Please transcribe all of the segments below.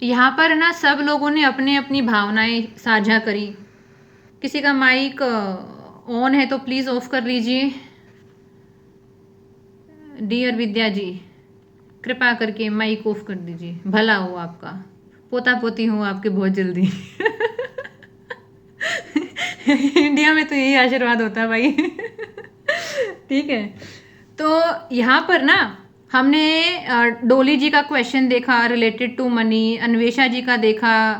यहाँ पर ना सब लोगों ने अपने अपनी भावनाएं साझा करी। किसी का माइक ऑन है तो प्लीज़ ऑफ कर लीजिए। डियर विद्या जी, कृपा करके माइक ऑफ कर दीजिए, भला हो आपका। पोता पोती हूँ आपके बहुत जल्दी। इंडिया में तो यही आशीर्वाद होता है भाई। ठीक है, तो यहाँ पर ना हमने डोली जी का क्वेश्चन देखा रिलेटेड टू मनी, अन्वेषा जी का देखा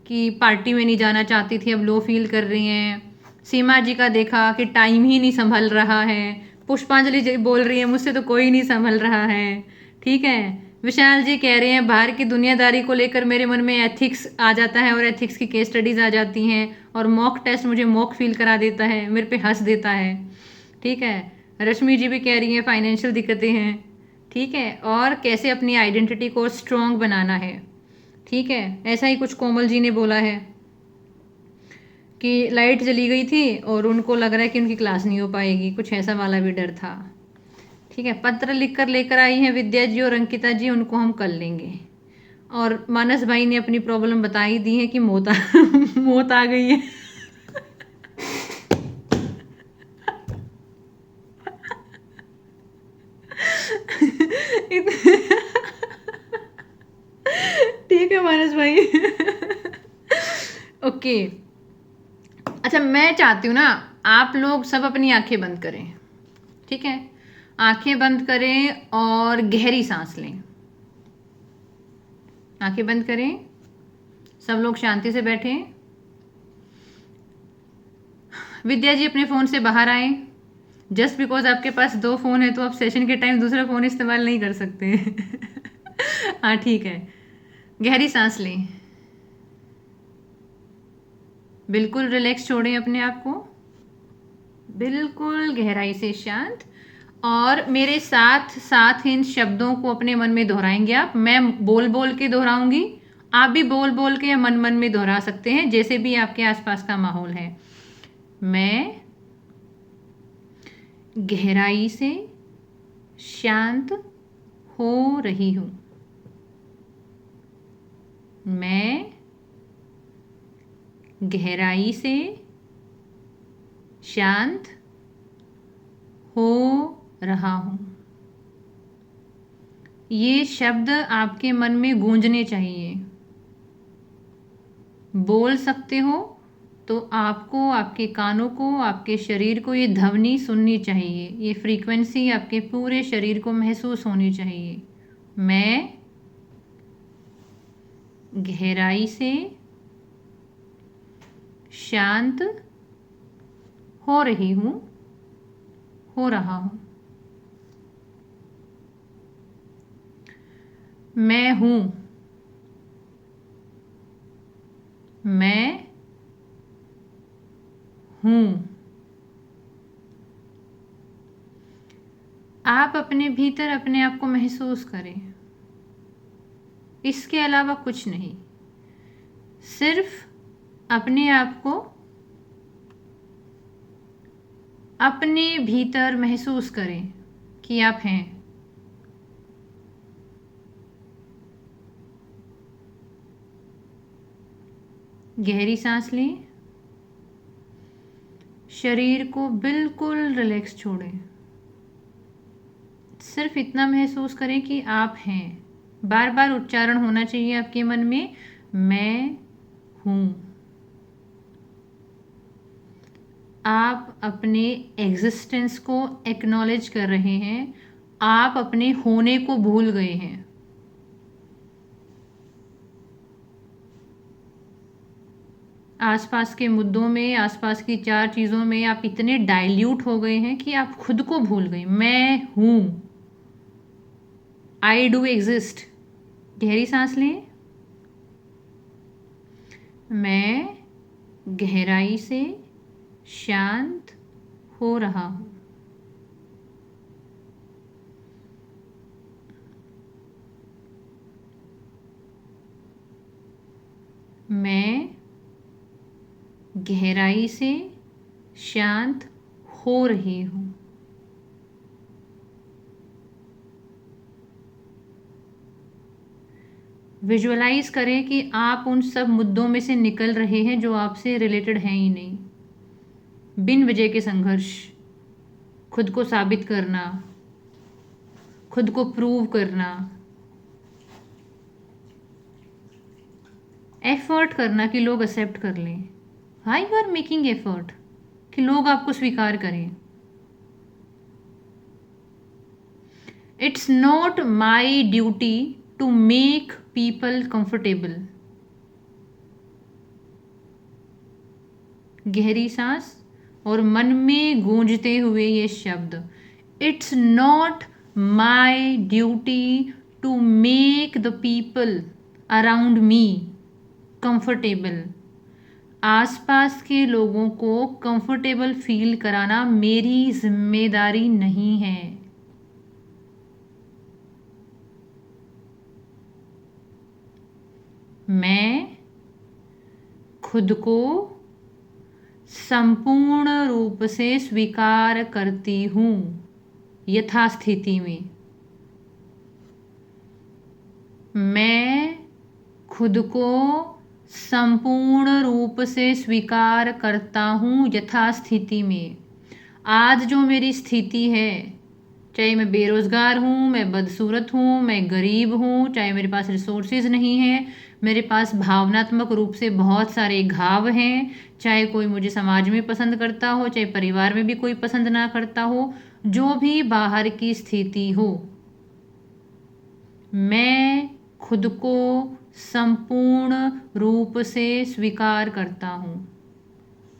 कि पार्टी में नहीं जाना चाहती थी, अब लो फील कर रही हैं। सीमा जी का देखा कि टाइम ही नहीं संभल रहा है। पुष्पांजलि जी बोल रही है मुझसे तो कोई नहीं संभल रहा है। ठीक है, विशाल जी कह रहे हैं बाहर की दुनियादारी को लेकर मेरे मन में एथिक्स आ जाता है और एथिक्स की केस स्टडीज आ जाती हैं और मॉक टेस्ट मुझे मॉक फील करा देता है, मेरे पे हंस देता है। ठीक है, रश्मि जी भी कह रही हैं फाइनेंशियल दिक्कतें हैं। ठीक है, और कैसे अपनी आइडेंटिटी को स्ट्रॉन्ग बनाना है। ठीक है, ऐसा ही कुछ कोमल जी ने बोला है कि लाइट चली गई थी और उनको लग रहा है कि उनकी क्लास नहीं हो पाएगी, कुछ ऐसा वाला भी डर था। ठीक है, पत्र लिख कर लेकर आई हैं विद्या जी और अंकिता जी, उनको हम कर लेंगे। और मानस भाई ने अपनी प्रॉब्लम बता ही दी है कि मौत मौत आ गई है। ठीक है मानस भाई। ओके, अच्छा मैं चाहती हूँ ना आप लोग सब अपनी आंखें बंद करें। ठीक है, आंखें बंद करें और गहरी सांस लें। आंखें बंद करें, सब लोग शांति से बैठें। विद्या जी अपने फ़ोन से बाहर आए। जस्ट बिकॉज आपके पास 2 फ़ोन है तो आप सेशन के टाइम दूसरा फ़ोन इस्तेमाल नहीं कर सकते। हाँ ठीक है, गहरी सांस लें, बिल्कुल रिलैक्स छोड़ें अपने आप को, बिल्कुल गहराई से शांत। और मेरे साथ साथ इन शब्दों को अपने मन में दोहराएंगे आप। मैं बोल बोल के दोहराऊंगी, आप भी बोल बोल के या मन मन में दोहरा सकते हैं, जैसे भी आपके आसपास का माहौल है। मैं गहराई से शांत हो रही हूँ। मैं गहराई से शांत हो रहा हूँ। ये शब्द आपके मन में गूंजने चाहिए। बोल सकते हो तो आपको, आपके कानों को, आपके शरीर को ये ध्वनि सुननी चाहिए, ये फ्रीक्वेंसी आपके पूरे शरीर को महसूस होनी चाहिए। मैं गहराई से शांत हो रही हूँ, हो रहा हूँ। मैं हूँ, मैं हूँ। आप अपने भीतर अपने आप को महसूस करें, इसके अलावा कुछ नहीं। सिर्फ अपने आप को अपने भीतर महसूस करें कि आप हैं। गहरी सांस लें, शरीर को बिल्कुल रिलैक्स छोड़ें। सिर्फ इतना महसूस करें कि आप हैं। बार बार उच्चारण होना चाहिए आपके मन में, मैं हूँ। आप अपने एग्जिस्टेंस को एक्नॉलेज कर रहे हैं, आप अपने होने को भूल गए हैं। आसपास के मुद्दों में, आसपास की 4 चीज़ों में आप इतने डाइल्यूट हो गए हैं कि आप खुद को भूल गए। मैं हूँ, आई डू एग्जिस्ट। गहरी सांस लें, मैं गहराई से शांत हो रहा हूँ। मैं गहराई से शांत हो रही हूँ। विजुअलाइज करें कि आप उन सब मुद्दों में से निकल रहे हैं जो आपसे रिलेटेड हैं ही नहीं। बिन वजह के संघर्ष, खुद को साबित करना, खुद को प्रूव करना, एफर्ट करना कि लोग एक्सेप्ट कर लें। Hi you are making effort कि लोग आपको स्वीकार करें। It's not my duty to make people comfortable. गहरी सांस और मन में गूंजते हुए ये शब्द, it's not my duty to make the people around me comfortable. आसपास के लोगों को कंफर्टेबल फील कराना मेरी जिम्मेदारी नहीं है। मैं खुद को संपूर्ण रूप से स्वीकार करती हूँ यथास्थिति में। मैं खुद को संपूर्ण रूप से स्वीकार करता हूँ यथास्थिति में। आज जो मेरी स्थिति है, चाहे मैं बेरोज़गार हूँ, मैं बदसूरत हूँ, मैं गरीब हूँ, चाहे मेरे पास रिसोर्सेज नहीं है, मेरे पास भावनात्मक रूप से बहुत सारे घाव हैं, चाहे कोई मुझे समाज में पसंद करता हो, चाहे परिवार में भी कोई पसंद ना करता हो, जो भी बाहर की स्थिति हो, मैं खुद को संपूर्ण रूप से स्वीकार करता हूँ।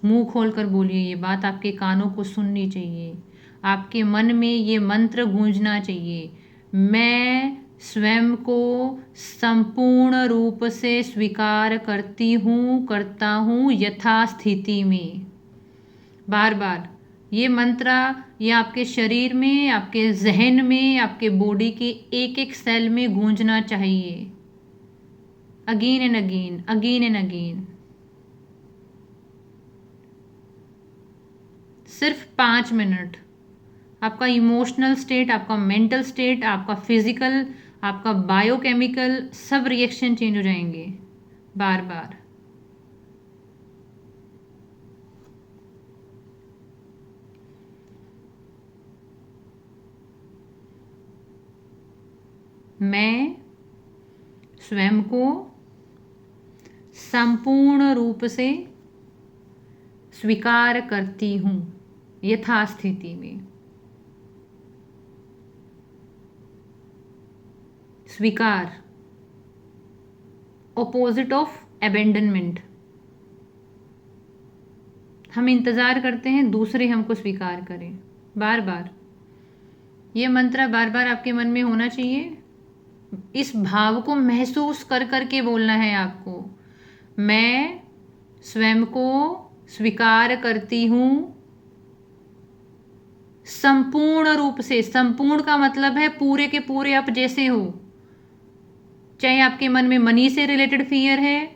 मुंह खोलकर बोलिए, ये बात आपके कानों को सुननी चाहिए, आपके मन में ये मंत्र गूंजना चाहिए। मैं स्वयं को संपूर्ण रूप से स्वीकार करती हूँ, करता हूँ यथास्थिति में। बार बार ये मंत्र ये आपके शरीर में, आपके जहन में, आपके बॉडी के एक एक सेल में गूंजना चाहिए। Again and again, again and again. सिर्फ 5 मिनट। आपका इमोशनल स्टेट, आपका मेंटल स्टेट, आपका फिजिकल, आपका बायोकेमिकल सब रिएक्शन चेंज हो जाएंगे बार बार। मैं स्वयं को संपूर्ण रूप से स्वीकार करती हूँ यथास्थिति में। स्वीकार, ऑपोजिट ऑफ अबेंडनमेंट। हम इंतज़ार करते हैं दूसरे हमको स्वीकार करें। बार बार ये मंत्र बार बार आपके मन में होना चाहिए। इस भाव को महसूस कर करके बोलना है आपको। मैं स्वयं को स्वीकार करती हूँ संपूर्ण रूप से। संपूर्ण का मतलब है पूरे के पूरे आप जैसे हो। चाहे आपके मन में मनी से रिलेटेड फियर है,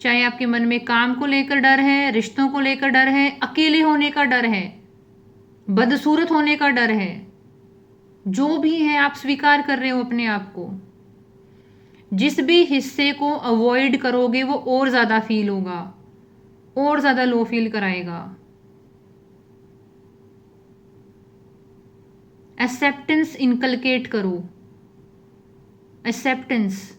चाहे आपके मन में काम को लेकर डर है, रिश्तों को लेकर डर है, अकेले होने का डर है, बदसूरत होने का डर है, जो भी है आप स्वीकार कर रहे हो अपने आप को। जिस भी हिस्से को अवॉइड करोगे वो और ज़्यादा फील होगा, और ज़्यादा लो फील कराएगा। एक्सेप्टेंस इनकलकेट करो। एक्सेप्टेंस।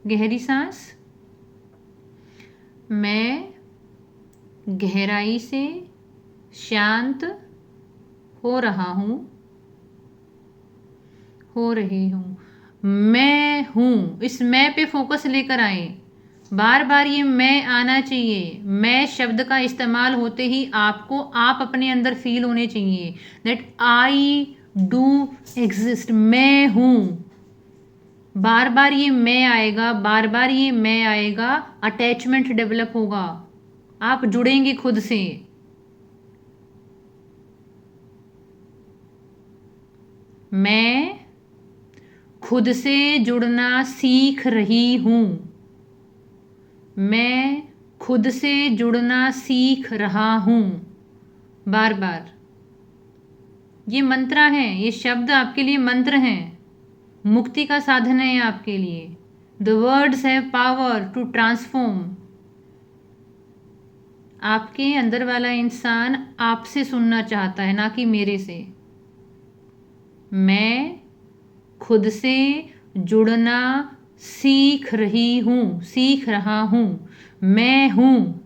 गहरी सांस। मैं गहराई से शांत हो रहा हूँ, हो रही हूँ। मैं हूँ, इस मैं पे फोकस लेकर आए। बार बार ये मैं आना चाहिए। मैं शब्द का इस्तेमाल होते ही आपको आप अपने अंदर फील होने चाहिए दैट आई डू एग्जिस्ट। मैं हूँ। बार बार ये मैं आएगा, बार बार ये मैं आएगा, अटैचमेंट डेवलप होगा, आप जुड़ेंगे खुद से। मैं खुद से जुड़ना सीख रही हूँ। मैं खुद से जुड़ना सीख रहा हूँ। बार बार ये मंत्रा हैं, ये शब्द आपके लिए मंत्र हैं, मुक्ति का साधन है आपके लिए। The words have power to transform. आपके अंदर वाला इंसान आपसे सुनना चाहता है, ना कि मेरे से। मैं खुद से जुड़ना सीख रही हूँ, सीख रहा हूँ, मैं हूँ।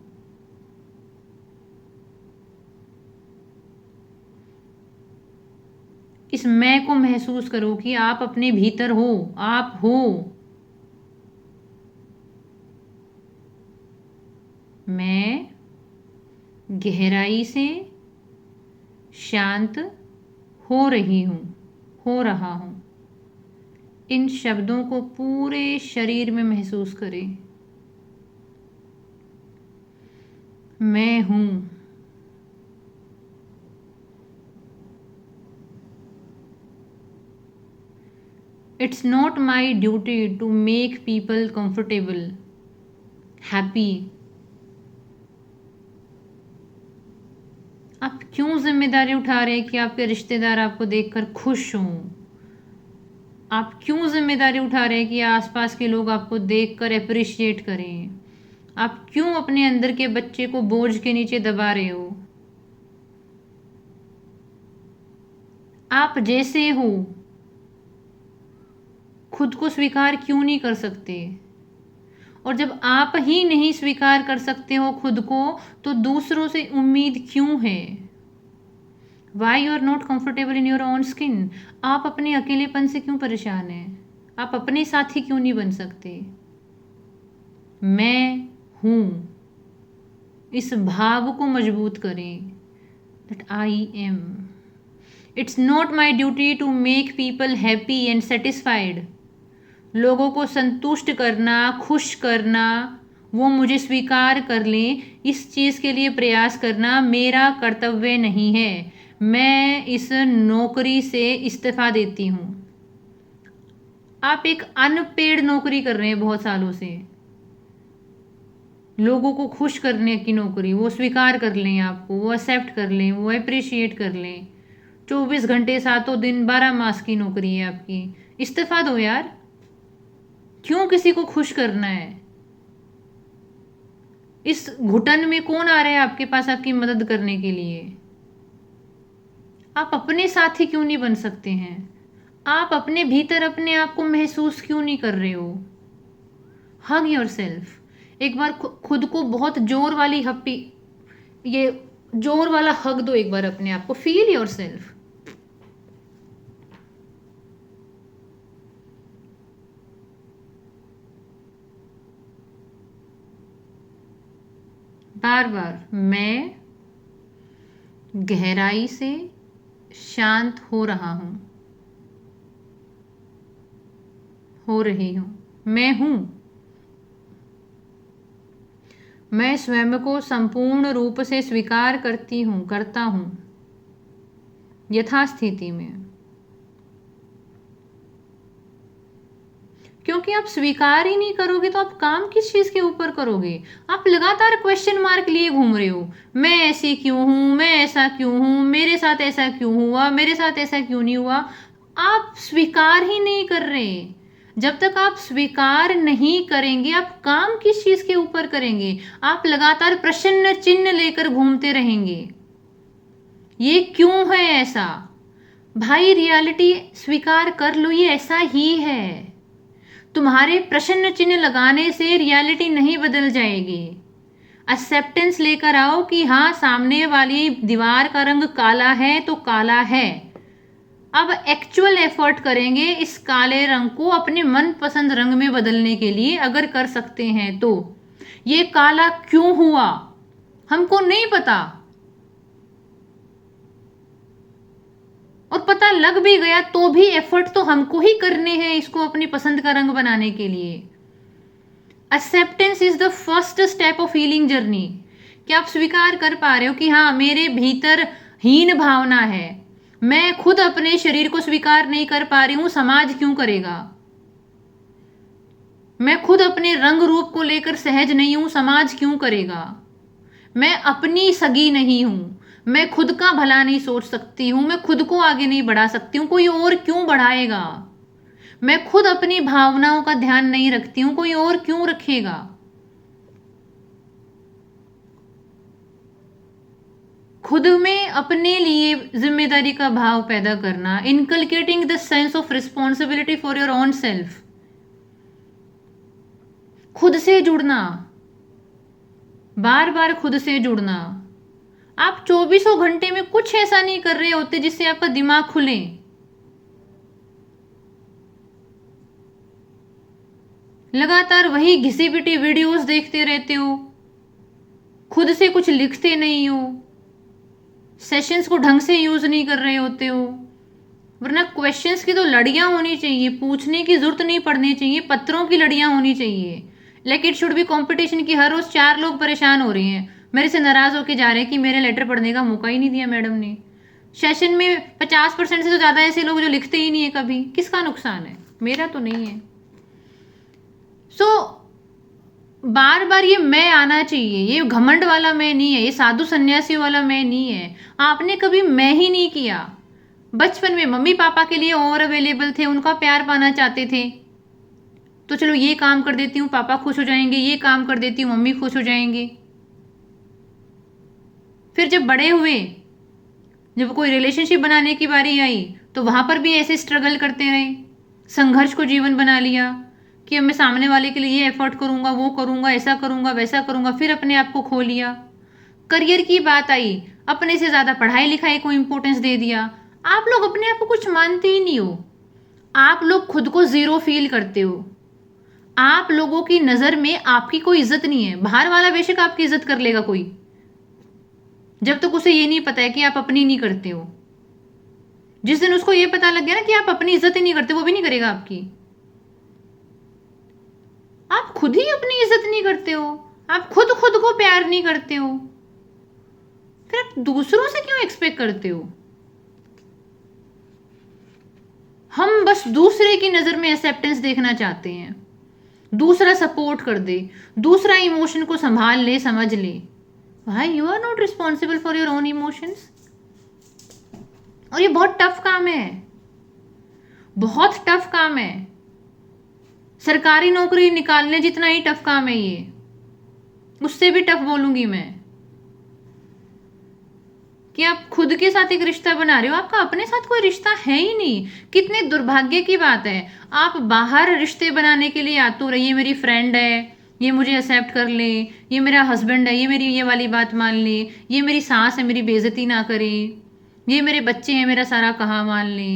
इस मैं को महसूस करो कि आप अपने भीतर हो, आप हो। मैं गहराई से शांत हो रही हूँ, हो रहा हूँ। इन शब्दों को पूरे शरीर में महसूस करें। मैं हूँ। It's not my duty to make people comfortable, happy. आप क्यों जिम्मेदारी उठा रहे हैं कि आपके रिश्तेदार आपको देखकर खुश हों? आप क्यों जिम्मेदारी उठा रहे हैं कि आसपास के लोग आपको देखकर अप्रिशिएट करें? आप क्यों अपने अंदर के बच्चे को बोझ के नीचे दबा रहे हो? आप जैसे हो खुद को स्वीकार क्यों नहीं कर सकते? और जब आप ही नहीं स्वीकार कर सकते हो खुद को, तो दूसरों से उम्मीद क्यों है? Why you are not comfortable in your own skin? आप अपने अकेलेपन से क्यों परेशान हैं? आप अपने साथी क्यों नहीं बन सकते? मैं हूँ, इस भाव को मजबूत करें, that I am. It's not my duty to make people happy and satisfied. लोगों को संतुष्ट करना, खुश करना, वो मुझे स्वीकार कर लें, इस चीज़ के लिए प्रयास करना मेरा कर्तव्य नहीं है। मैं इस नौकरी से इस्तीफा देती हूँ। आप एक अनपेड नौकरी कर रहे हैं बहुत सालों से, लोगों को खुश करने की नौकरी। वो स्वीकार कर लें आपको, वो एक्सेप्ट कर लें, वो अप्रिशिएट कर लें। 24 घंटे 7 दिन 12 मास की नौकरी है आपकी। इस्तीफा दो यार। क्यों किसी को खुश करना है? इस घुटन में कौन आ रहा है आपके पास आपकी मदद करने के लिए? आप अपने साथी क्यों नहीं बन सकते हैं? आप अपने भीतर अपने आप को महसूस क्यों नहीं कर रहे हो? Hug your self. एक बार खुद को बहुत जोर वाली हप्पी, ये जोर वाला हग दो एक बार अपने आप को। Feel yourself. बार बार मैं गहराई से शांत हो रहा हूं, हो रही हूं, मैं हूं। मैं स्वयं को संपूर्ण रूप से स्वीकार करती हूं, करता हूं, यथास्थिति में। क्योंकि आप स्वीकार ही नहीं करोगे तो आप काम किस चीज के ऊपर करोगे? आप लगातार क्वेश्चन मार्क लिए घूम रहे हो। मैं ऐसी क्यों हूं, मैं ऐसा क्यों हूं, मेरे साथ ऐसा क्यों हुआ, मेरे साथ ऐसा क्यों नहीं हुआ। आप स्वीकार ही नहीं कर रहे। जब तक आप स्वीकार नहीं करेंगे आप काम किस चीज के ऊपर करेंगे? आप लगातार प्रश्न चिन्ह लेकर घूमते रहेंगे। ये क्यों है ऐसा? भाई रियलिटी स्वीकार कर लो, ये ऐसा ही है। तुम्हारे प्रश्न चिन्ह लगाने से रियलिटी नहीं बदल जाएगी। एक्सेप्टेंस लेकर आओ कि हाँ, सामने वाली दीवार का रंग काला है तो काला है। अब एक्चुअल एफर्ट करेंगे इस काले रंग को अपने मनपसंद रंग में बदलने के लिए, अगर कर सकते हैं तो। ये काला क्यों हुआ हमको नहीं पता, और पता लग भी गया तो भी एफर्ट तो हमको ही करने हैं इसको अपनी पसंद का रंग बनाने के लिए। Acceptance is the first step of healing journey. क्या आप स्वीकार कर पा रहे हो कि हाँ, मेरे भीतर हीन भावना है, मैं खुद अपने शरीर को स्वीकार नहीं कर पा रही हूं, समाज क्यों करेगा? मैं खुद अपने रंग रूप को लेकर सहज नहीं हूं, समाज क्यों करेगा? मैं अपनी सगी नहीं हूं, मैं खुद का भला नहीं सोच सकती हूँ, मैं खुद को आगे नहीं बढ़ा सकती हूँ, कोई और क्यों बढ़ाएगा। मैं खुद अपनी भावनाओं का ध्यान नहीं रखती हूँ, कोई और क्यों रखेगा। खुद में अपने लिए जिम्मेदारी का भाव पैदा करना, inculcating the sense of responsibility for your own self. खुद से जुड़ना, बार बार खुद से जुड़ना। आप 24 घंटे में कुछ ऐसा नहीं कर रहे होते जिससे आपका दिमाग खुले। लगातार वही घिसी पिटी वीडियोस देखते रहते हो, खुद से कुछ लिखते नहीं हो, सेशंस को ढंग से यूज नहीं कर रहे होते हो। वरना क्वेश्चंस की तो लड़ियां होनी चाहिए, पूछने की जरूरत नहीं पड़नी चाहिए, पत्रों की लड़ियां होनी चाहिए। Like it should be competition की हर रोज 4 लोग परेशान हो रहे हैं, मेरे से नाराज होकर जा रहे हैं कि मेरे लेटर पढ़ने का मौका ही नहीं दिया मैडम ने। सेशन में 50% से तो ज़्यादा ऐसे लोग जो लिखते ही नहीं है कभी। किसका नुकसान है? मेरा तो नहीं है। बार बार ये मैं आना चाहिए, ये घमंड वाला मैं नहीं है, ये साधु सन्यासी वाला मैं नहीं है। आपने कभी मैं ही नहीं किया। बचपन में मम्मी पापा के लिए ओवर अवेलेबल थे, उनका प्यार पाना चाहते थे, तो चलो ये काम कर देती हूँ पापा खुश हो जाएंगे, ये काम कर देती हूँ मम्मी खुश हो जाएंगे। फिर जब बड़े हुए, जब कोई रिलेशनशिप बनाने की बारी आई, तो वहां पर भी ऐसे स्ट्रगल करते रहे, संघर्ष को जीवन बना लिया कि अब मैं सामने वाले के लिए ये एफर्ट करूंगा, वो करूंगा, ऐसा करूंगा, वैसा करूंगा। फिर अपने आप को खो लिया। करियर की बात आई, अपने से ज़्यादा पढ़ाई लिखाई को इंपॉर्टेंस दे दिया। आप लोग अपने आप को कुछ मानते ही नहीं हो, आप लोग खुद को जीरो फील करते हो। आप लोगों की नज़र में आपकी कोई इज्जत नहीं है। बाहर वाला बेशक आपकी इज्जत कर लेगा कोई, जब तक उसे ये नहीं पता है कि आप अपनी नहीं करते हो। जिस दिन उसको ये पता लग गया ना कि आप अपनी इज्जत ही नहीं करते, वो भी नहीं करेगा आपकी। आप खुद ही अपनी इज्जत नहीं करते हो, आप खुद खुद को प्यार नहीं करते हो, फिर आप दूसरों से क्यों एक्सपेक्ट करते हो? हम बस दूसरे की नजर में एक्सेप्टेंस देखना चाहते हैं, दूसरा सपोर्ट कर दे, दूसरा इमोशन को संभाल ले, समझ ले। भाई you are not responsible for your own emotions. और ये बहुत टफ काम है, बहुत टफ काम है। सरकारी नौकरी निकालने जितना ही टफ काम है ये, उससे भी टफ बोलूंगी मैं। कि आप खुद के साथ एक रिश्ता बना रहे हो, आपका अपने साथ कोई रिश्ता है ही नहीं। कितने दुर्भाग्य की बात है। आप बाहर रिश्ते बनाने के लिए आतुर है, ये मेरी फ्रेंड है, ये मुझे एक्सेप्ट कर ले, ये मेरा हस्बैंड है, ये मेरी ये वाली बात मान ले, ये मेरी सास है, मेरी बेइज्जती ना करे, ये मेरे बच्चे हैं, मेरा सारा कहा मान ले।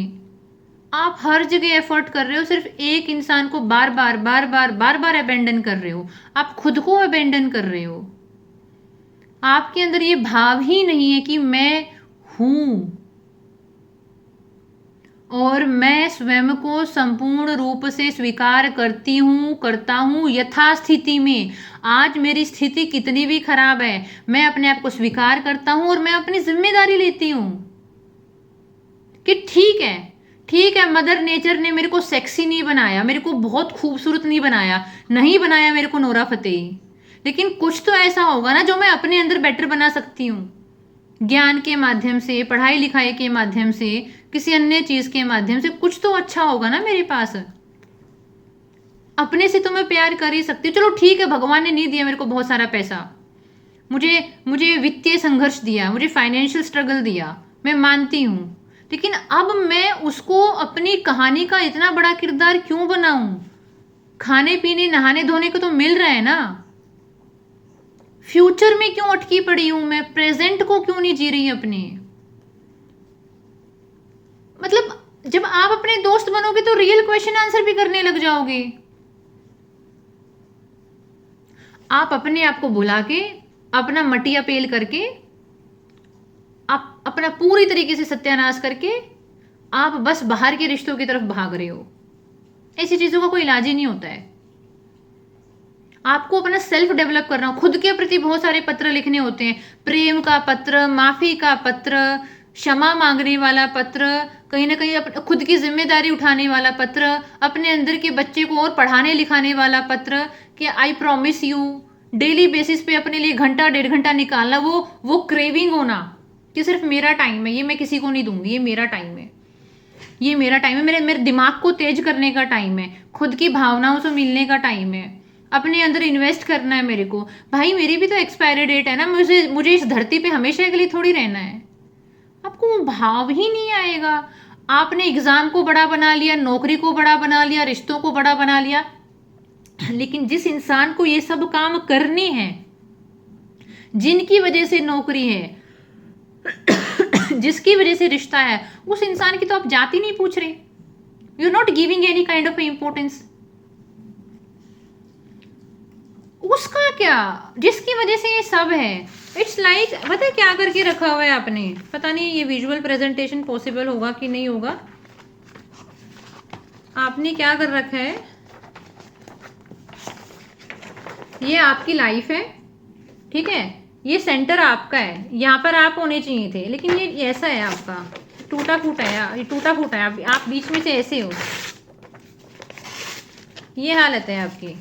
आप हर जगह एफर्ट कर रहे हो, सिर्फ एक इंसान को बार बार बार बार बार बार अबेंडन कर रहे हो। आप खुद को अबेंडन कर रहे हो। आपके अंदर ये भाव ही नहीं है कि मैं हूं और मैं स्वयं को संपूर्ण रूप से स्वीकार करती हूं, करता हूं यथास्थिति में। आज मेरी स्थिति कितनी भी खराब है, मैं अपने आप को स्वीकार करता हूं और मैं अपनी जिम्मेदारी लेती हूं कि ठीक है मदर नेचर ने मेरे को सेक्सी नहीं बनाया, मेरे को बहुत खूबसूरत नहीं बनाया, नहीं बनाया मेरे को नोरा फतेही, लेकिन कुछ तो ऐसा होगा ना जो मैं अपने अंदर बेटर बना सकती हूँ। ज्ञान के माध्यम से, पढ़ाई लिखाई के माध्यम से, किसी अन्य चीज के माध्यम से कुछ तो अच्छा होगा ना मेरे पास। अपने से तो मैं प्यार कर ही सकती हूँ। चलो ठीक है, भगवान ने नहीं दिया मेरे को बहुत सारा पैसा, मुझे वित्तीय संघर्ष दिया, मुझे फाइनेंशियल स्ट्रगल दिया, मैं मानती हूँ, लेकिन अब मैं उसको अपनी कहानी का इतना बड़ा किरदार क्यों बनाऊं? खाने पीने नहाने धोने को तो मिल रहा है ना। फ्यूचर में क्यों अटकी पड़ी हूं मैं? प्रेजेंट को क्यों नहीं जी रही अपने? मतलब जब आप अपने दोस्त बनोगे तो रियल क्वेश्चन आंसर भी करने लग जाओगे। आप अपने आप को बुला के, अपना मटिया पेल करके, आप अपना पूरी तरीके से सत्यानाश करके आप बस बाहर के रिश्तों की तरफ भाग रहे हो। ऐसी चीजों का कोई इलाज ही नहीं होता है। आपको अपना सेल्फ डेवलप करना हो, खुद के प्रति बहुत सारे पत्र लिखने होते हैं। प्रेम का पत्र, माफी का पत्र, क्षमा मांगने वाला पत्र, कहीं ना कहीं खुद की जिम्मेदारी उठाने वाला पत्र, अपने अंदर के बच्चे को और पढ़ाने लिखाने वाला पत्र कि I promise you, daily basis पे अपने लिए घंटा 1.5 घंटा निकालना, वो क्रेविंग होना कि सिर्फ मेरा टाइम है, ये मैं किसी को नहीं दूंगी, ये मेरा टाइम है, ये मेरा टाइम है, मेरे मेरे दिमाग को तेज करने का टाइम है, खुद की भावनाओं से मिलने का टाइम है, अपने अंदर इन्वेस्ट करना है मेरे को। भाई मेरी भी तो एक्सपायरी डेट है ना, मुझे इस धरती पे हमेशा के लिए थोड़ी रहना है। आपको वो भाव ही नहीं आएगा। आपने एग्जाम को बड़ा बना लिया, नौकरी को बड़ा बना लिया, रिश्तों को बड़ा बना लिया, लेकिन जिस इंसान को ये सब काम करने हैं, जिनकी वजह से नौकरी है, जिसकी वजह से रिश्ता है, उस इंसान की तो आप जाति नहीं पूछ रहे। You are not giving any kind of importance. उसका क्या, जिसकी वजह से ये सब है। इट्स लाइक पता है क्या करके रखा हुआ है आपने, पता नहीं ये विजुअल प्रेजेंटेशन पॉसिबल होगा कि नहीं होगा। आपने क्या कर रखा है, ये आपकी लाइफ है, ठीक है, ये सेंटर आपका है, यहाँ पर आप होने चाहिए थे, लेकिन ये ऐसा है आपका, टूटा फूटा है, ये टूटा फूटा है, आप बीच में से ऐसे हो, ये हालत है आपकी।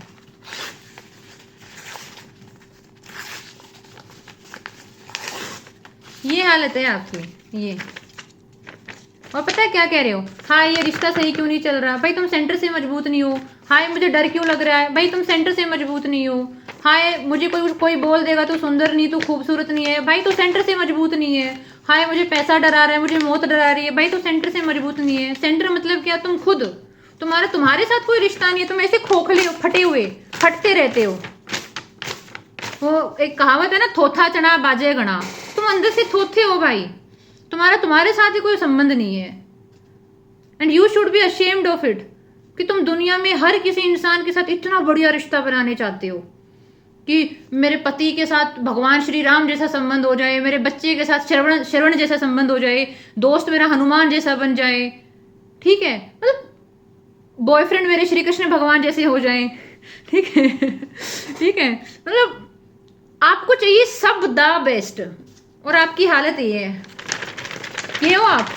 ये हालत है आपकी ये। और पता है क्या कह रहे हो, हाय ये रिश्ता सही क्यों नहीं चल रहा, भाई तुम सेंटर से मजबूत नहीं हो। हाय मुझे डर क्यों लग रहा है, भाई तुम सेंटर से मजबूत नहीं हो। हाय मुझे कोई बोल देगा तू सुंदर नहीं, तू खूबसूरत नहीं है, भाई तू सेंटर से मजबूत नहीं है। हाय मुझे पैसा डरा रहा है, मुझे मौत डरा रही है, भाई तू सेंटर से मजबूत नहीं है। सेंटर मतलब क्या, तुम खुद, तुम्हारे साथ कोई रिश्ता नहीं है, तुम ऐसे खोखले हो, फटे हुए, फटते रहते हो। वो एक कहावत है ना, थोथा चना बाजे गणा, तुम अंदर से थोथे हो भाई, तुम्हारे साथ ही कोई संबंध नहीं है। And you should be ashamed of it कि तुम दुनिया में हर किसी इंसान के साथ इतना बढ़िया रिश्ता बनाने चाहते हो कि मेरे पति के साथ भगवान श्री राम जैसा संबंध हो जाए, मेरे बच्चे के साथ श्रवण जैसा संबंध हो जाए, दोस्त मेरा हनुमान जैसा बन जाए, ठीक है, मतलब बॉयफ्रेंड मेरे श्री कृष्ण भगवान जैसे हो जाए, ठीक है, ठीक है, मतलब आपको चाहिए सब द बेस्ट, और आपकी हालत ये है, ये हो आप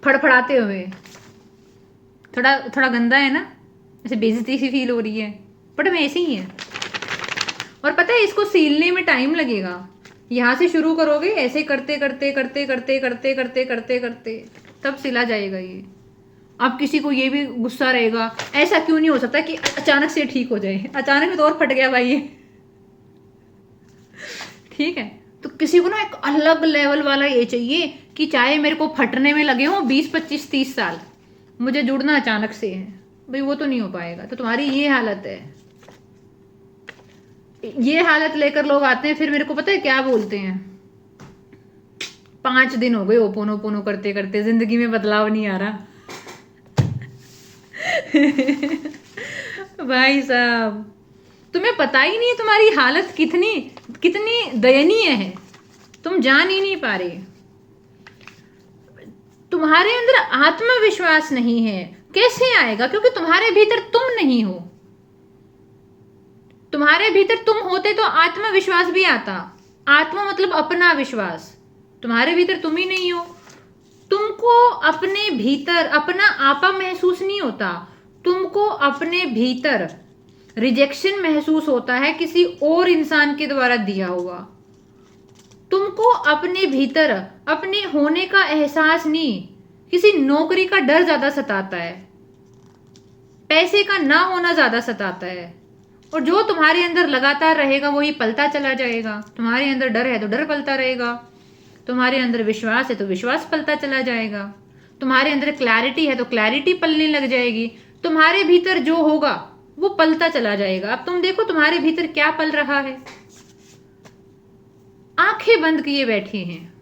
फड़फड़ाते हुए। थोड़ा गंदा है ना, ऐसे बेइज्जती सी फील हो रही है, बट मैं ऐसे ही है। और पता है इसको सीलने में टाइम लगेगा, यहाँ से शुरू करोगे ऐसे करते करते करते करते करते करते करते करते तब सिला जाएगा ये। अब किसी को ये भी गुस्सा रहेगा, ऐसा क्यों नहीं हो सकता कि अचानक से ठीक हो जाए, अचानक में तो और फट गया भाई ये, ठीक है। तो किसी को ना एक अलग लेवल वाला ये चाहिए कि चाहे मेरे को फटने में लगे हो 20 25 30 साल, मुझे जुड़ना अचानक से है, भाई वो तो नहीं हो पाएगा। तो तुम्हारी ये हालत है, ये हालत लेकर लोग आते हैं, फिर मेरे को पता है क्या बोलते हैं, 5 दिन हो गए ओपोनो पोनो करते करते, जिंदगी में बदलाव नहीं आ रहा। भाई साहब तुम्हें पता ही नहीं है तुम्हारी हालत कितनी कितनी दयनीय है, तुम जान ही नहीं पा रहे। तुम्हारे अंदर आत्मविश्वास नहीं है, कैसे आएगा, क्योंकि तुम्हारे भीतर तुम नहीं हो। तुम्हारे भीतर तुम होते तो आत्मविश्वास भी आता। आत्मा मतलब अपना विश्वास, तुम्हारे भीतर तुम ही नहीं हो। तुमको अपने भीतर अपना आपा महसूस नहीं होता, तुमको अपने भीतर रिजेक्शन महसूस होता है किसी और इंसान के द्वारा दिया हुआ। तुमको अपने भीतर अपने होने का एहसास नहीं, किसी नौकरी का डर ज्यादा सताता है, पैसे का ना होना ज्यादा सताता है। और जो तुम्हारे अंदर लगातार रहेगा वही पलता चला जाएगा। तुम्हारे अंदर डर है तो डर पलता रहेगा, तुम्हारे अंदर विश्वास है तो विश्वास पलता चला जाएगा, तुम्हारे अंदर क्लैरिटी है तो क्लैरिटी पलने लग जाएगी। तुम्हारे भीतर जो होगा वो पलता चला जाएगा। अब तुम देखो तुम्हारे भीतर क्या पल रहा है, आंखें बंद किए बैठे हैं।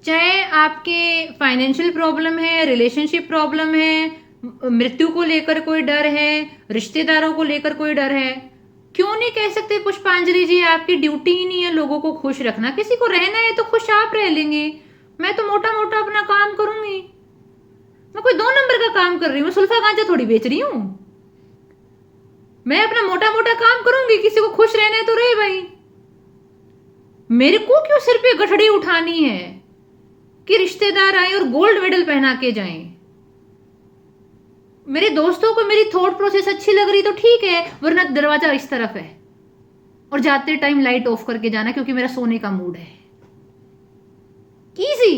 चाहे आपके फाइनेंशियल प्रॉब्लम है, रिलेशनशिप प्रॉब्लम है, मृत्यु को लेकर कोई डर है, रिश्तेदारों को लेकर कोई डर है, क्यों नहीं कह सकते पुष्पांजलि जी आपकी ड्यूटी ही नहीं है लोगों को खुश रखना। किसी को रहना है तो खुश आप रह लेंगे, मैं तो मोटा मोटा अपना काम करूंगी। मैं कोई 2 नंबर का काम कर रही हूँ, सुल्फा गांजा थोड़ी बेच रही हूँ। मैं अपना मोटा मोटा काम करूंगी, किसी को खुश रहना है तो रहे भाई। मेरे को क्यों सिर पे गठड़ी उठानी है कि रिश्तेदार आए और गोल्ड मेडल पहना के जाएं। मेरे दोस्तों को मेरी थॉट प्रोसेस अच्छी लग रही तो ठीक है, वरना दरवाजा इस तरफ है और जाते टाइम लाइट ऑफ करके जाना क्योंकि मेरा सोने का मूड है। इजी।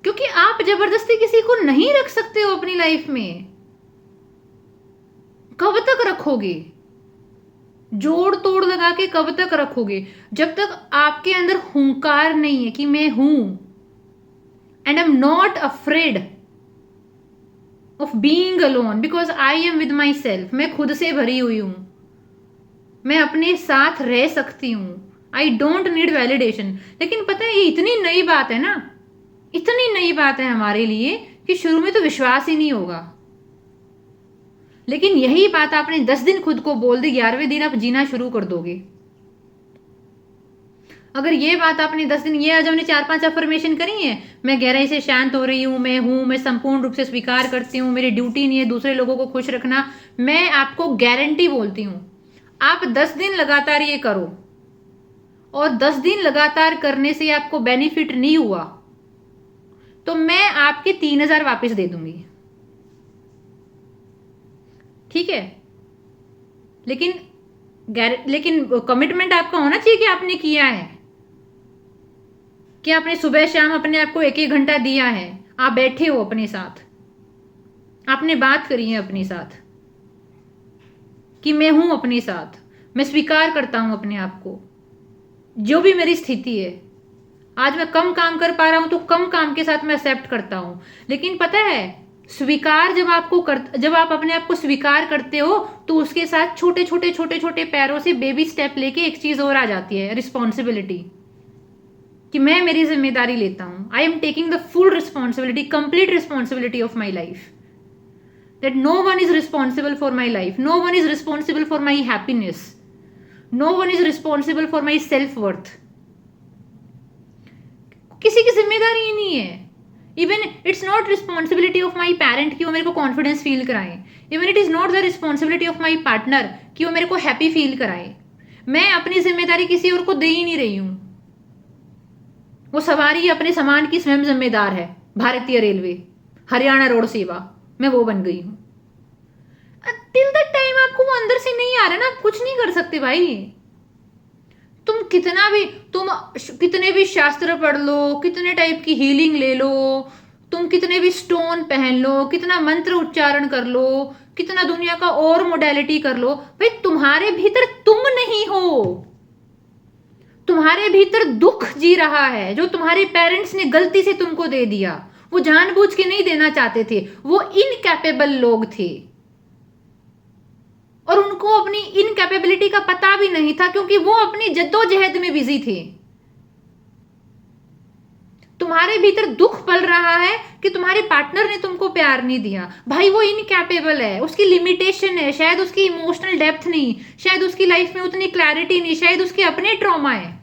क्योंकि आप जबरदस्ती किसी को नहीं रख सकते हो अपनी लाइफ में। कब तक रखोगे? जोड़ तोड़ लगा के कब तक रखोगे? जब तक आपके अंदर हुंकार नहीं है कि मैं हूं and I am not afraid of being alone because I am with my self. मैं खुद से भरी हुई हूं, मैं अपने साथ रह सकती हूं, आई डोंट नीड वैलिडेशन। लेकिन पता है ये इतनी नई बात है ना, इतनी नई बात है हमारे लिए कि शुरू में तो विश्वास ही नहीं होगा। लेकिन यही बात आपने 10 दिन खुद को बोल दी, 11वें दिन आप जीना शुरू कर दोगे। अगर ये बात आपने 10 दिन, ये आज हमने 4-5 अफर्मेशन करी है, मैं गहराई से शांत हो रही हूं, मैं संपूर्ण रूप से स्वीकार करती हूं, मेरी ड्यूटी नहीं है दूसरे लोगों को खुश रखना, मैं आपको गारंटी बोलती हूं आप 10 दिन लगातार ये करो और 10 दिन लगातार करने से आपको बेनिफिट नहीं हुआ तो मैं आपके 3000 वापस दे दूंगी, ठीक है? लेकिन कमिटमेंट आपका होना चाहिए कि आपने किया है, कि आपने सुबह शाम अपने आप को 1-1 घंटा दिया है, आप बैठे हो अपने साथ, आपने बात करी है अपने साथ कि मैं हूं अपने साथ, मैं स्वीकार करता हूं अपने आप को, जो भी मेरी स्थिति है। आज मैं कम काम कर पा रहा हूं तो कम काम के साथ मैं एक्सेप्ट करता हूं। लेकिन पता है स्वीकार जब आप अपने आप को स्वीकार करते हो तो उसके साथ छोटे छोटे पैरों से बेबी स्टेप लेके एक चीज और आ जाती है, रिस्पॉन्सिबिलिटी, कि मैं मेरी जिम्मेदारी लेता हूं। I am taking the full responsibility, complete responsibility of my life, that no one is responsible for my life, no one is responsible for my happiness, no one is responsible for my self worth। किसी की जिम्मेदारी ही नहीं है। Even it's not responsibility of my parent कि वो मेरे को confidence feel कराए, even it is not the responsibility of my partner कि वो मेरे को हैप्पी फील कराए। मैं अपनी जिम्मेदारी किसी और को दे ही नहीं रही हूं। वो सवारी अपने सामान की स्वयं जिम्मेदार है। भारतीय रेलवे, हरियाणा रोड सेवा, मैं वो बन गई हूं। टिल द टाइम आपको वो अंदर से नहीं आ रहा ना, आप कुछ नहीं कर सकते भाई। तुम कितने भी शास्त्र पढ़ लो, कितने टाइप की हीलिंग ले लो, तुम कितने भी स्टोन पहन लो, कितना मंत्र उच्चारण कर लो, कितना दुनिया का और मोडेलिटी कर लो, भाई तुम्हारे भीतर तुम नहीं हो। तुम्हारे भीतर दुख जी रहा है जो तुम्हारे पेरेंट्स ने गलती से तुमको दे दिया। वो जानबूझ के नहीं देना चाहते थे, वो इनकैपेबल लोग थे और उनको अपनी इनकैपेबिलिटी का पता भी नहीं था क्योंकि वो अपनी जद्दोजहद में बिजी थे। तुम्हारे भीतर दुख पल रहा है कि तुम्हारे पार्टनर ने तुमको प्यार नहीं दिया। भाई वो इनकैपेबल है, उसकी लिमिटेशन है, शायद उसकी इमोशनल डेप्थ नहीं, शायद उसकी लाइफ में उतनी क्लैरिटी नहीं, शायद उसके अपने ट्रॉमा है,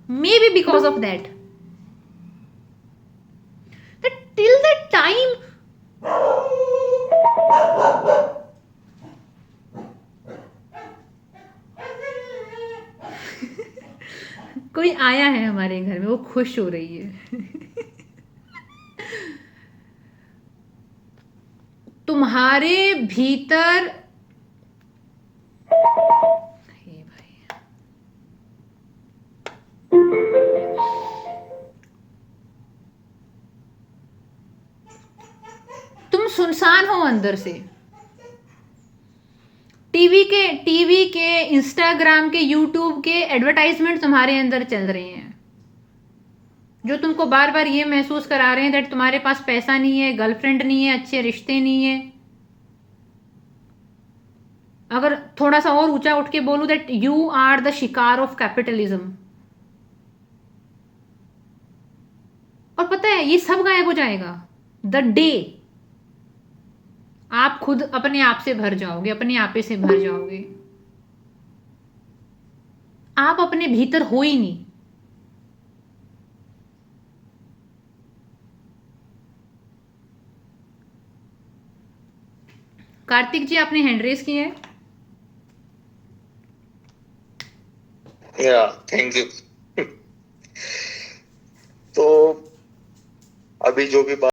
may be because of that. Till the time कोई आया है हमारे घर में, वो खुश हो रही है। तुम्हारे भीतर तुम सुनसान हो अंदर से। टीवी के इंस्टाग्राम के यूट्यूब के एडवर्टाइजमेंट तुम्हारे अंदर चल रहे हैं जो तुमको बार बार ये महसूस करा रहे हैं दैट तुम्हारे पास पैसा नहीं है, गर्लफ्रेंड नहीं है, अच्छे रिश्ते नहीं है। अगर थोड़ा सा और ऊंचा उठ के बोलूं दैट यू आर द शिकार ऑफ कैपिटलिज्म। और पता है ये सब गायब हो जाएगा द डे आप खुद अपने आप से भर जाओगे, अपने आपे से भर जाओगे। आप अपने भीतर हो ही नहीं। कार्तिक जी आपने हैंड रेस किया है। Thank you. तो अभी जो भी बात